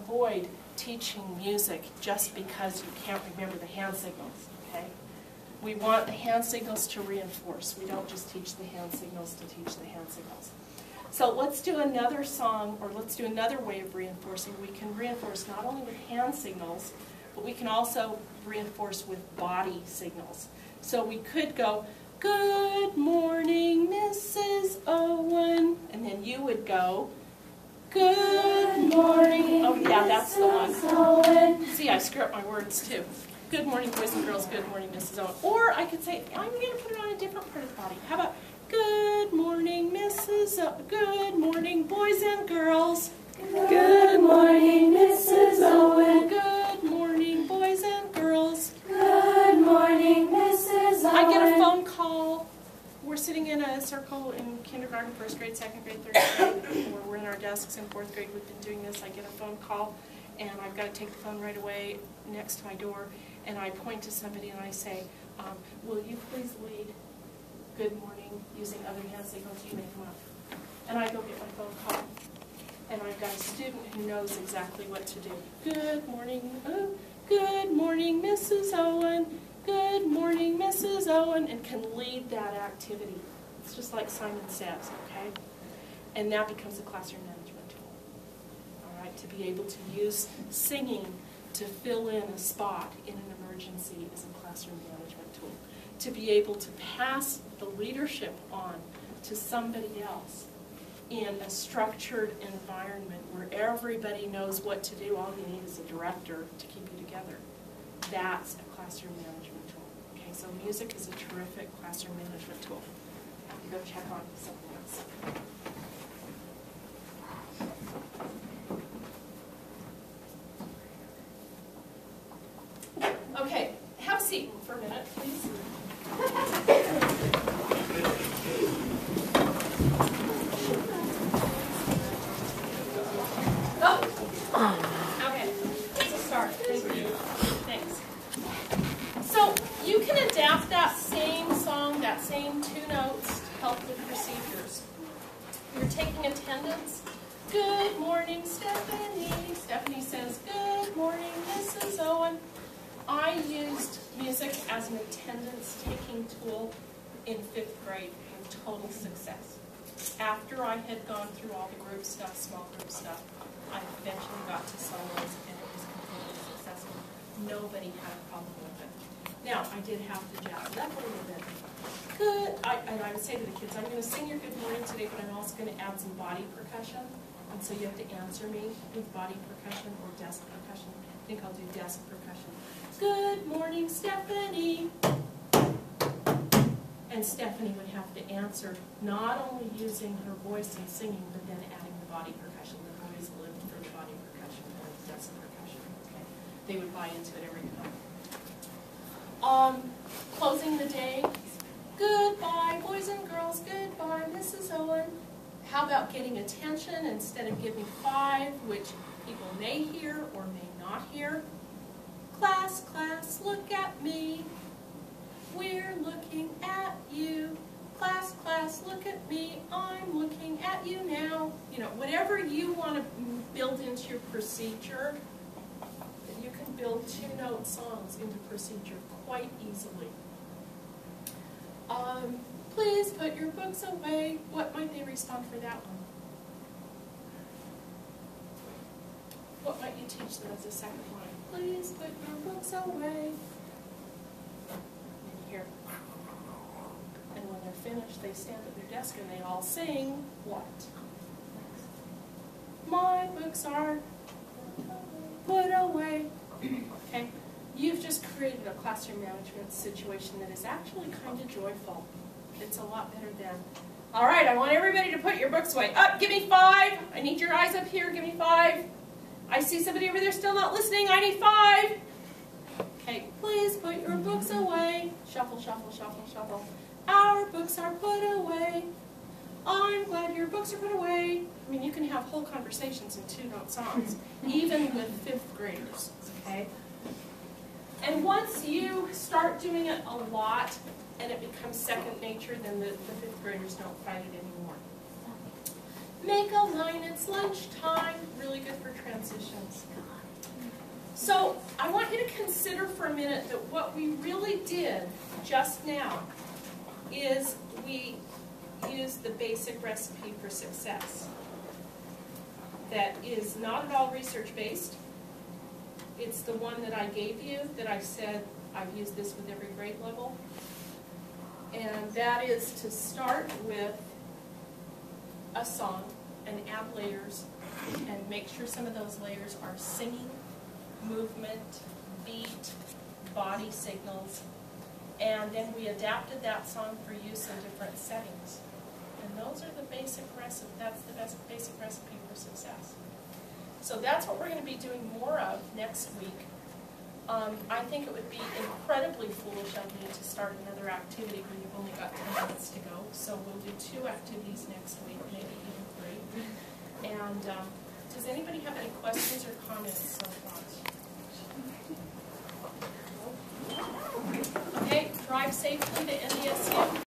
avoid teaching music just because you can't remember the hand signals, okay? We want the hand signals to reinforce. We don't just teach the hand signals to teach the hand signals. So let's do another song, or let's do another way of reinforcing. We can reinforce not only with hand signals, but we can also reinforce with body signals. So we could go, "Good morning, Mrs. Owen," and then you would go, "Good morning." Oh yeah, that's the one. See, I screw up my words too. "Good morning, boys and girls. Good morning, Mrs. Owen." Or I could say, I'm going to put it on a different part of the body. How about, "Good morning, Mrs. Owen. Good morning, boys and girls. Good morning, Mrs. Owen. Good morning, boys and girls." Good morning, Mrs. Owen. I get a phone call. We're sitting in a circle in kindergarten, first grade, second grade, third grade, or we're in our desks in fourth grade. We've been doing this. I get a phone call, and I've got to take the phone right away next to my door, and I point to somebody and I say, "Will you please lead good morning using other hand signals? You make them up." And I go get my phone call, and I've got a student who knows exactly what to do. "Good morning, good morning, Mrs. Owen. Good morning, Mrs. Owen," and can lead that activity. It's just like Simon says, okay? And that becomes a classroom management tool. All right, to be able to use singing to fill in a spot in an emergency is a classroom management tool. To be able to pass the leadership on to somebody else in a structured environment where everybody knows what to do, all you need is a director to keep you together. That's a classroom management tool. Okay, so music is a terrific classroom management tool. I have to go check on something else. Okay, have a seat for a minute, please. Okay, it's a start. Thank you. Thanks. So you can adapt that same song, that same two notes to help with procedures. You're taking attendance. "Good morning, Stephanie." Stephanie says, "Good morning, Mrs. Owen." I used music as an attendance taking tool in 5th grade with total success. After I had gone through all the group stuff, small group stuff, I eventually got to solos and it was completely successful. Nobody had a problem with it. Now, I did have to jazz it up a little bit. And I would say to the kids, "I'm going to sing your good morning today, but I'm also going to add some body percussion." And so you have to answer me with body percussion or desk percussion. I think I'll do desk percussion. "Good morning, Stephanie." And Stephanie would have to answer, not only using her voice and singing, but then adding the body percussion. The boys lived for the body percussion or the desk percussion. Okay? They would buy into it every time. Closing the day. "Goodbye, boys and girls. Goodbye, Mrs. Owen." How about getting attention instead of giving 5, which people may hear or may not hear? "Class, class, look at me. We're looking at you. Class, class, look at me. I'm looking at you now." You know, whatever you want to build into your procedure, you can build 2-note songs into procedure quite easily. "Please put your books away." What might they respond for that one? What might you teach them as a second line? "Please put your books away." And here. And when they're finished, they stand at their desk and they all sing what? "My books are put away." Okay? You've just created a classroom management situation that is actually kind of joyful. It's a lot better than, "All right, I want everybody to put your books away. Up, give me 5. I need your eyes up here. Give me 5. I see somebody over there still not listening. I need 5. Okay, "Please put your books away." Shuffle, shuffle, shuffle, shuffle. "Our books are put away. I'm glad your books are put away." I mean, you can have whole conversations in 2-note songs, even with 5th graders, okay? And once you start doing it a lot and it becomes second nature, then the 5th graders don't fight it anymore. "Make a line, it's lunchtime." Really good for transitions. So I want you to consider for a minute that what we really did just now is we used the basic recipe for success that is not at all research-based. It's the one that I gave you that I said I've used this with every grade level. And that is to start with a song and add layers and make sure some of those layers are singing, movement, beat, body signals. And then we adapted that song for use in different settings. And those are the basic recipe, that's the basic recipe for success. So that's what we're going to be doing more of next week. I think it would be incredibly foolish of me to start another activity when you've only got 10 minutes to go. So we'll do 2 activities next week, maybe even 3. And does anybody have any questions or comments so far? Okay, drive safely to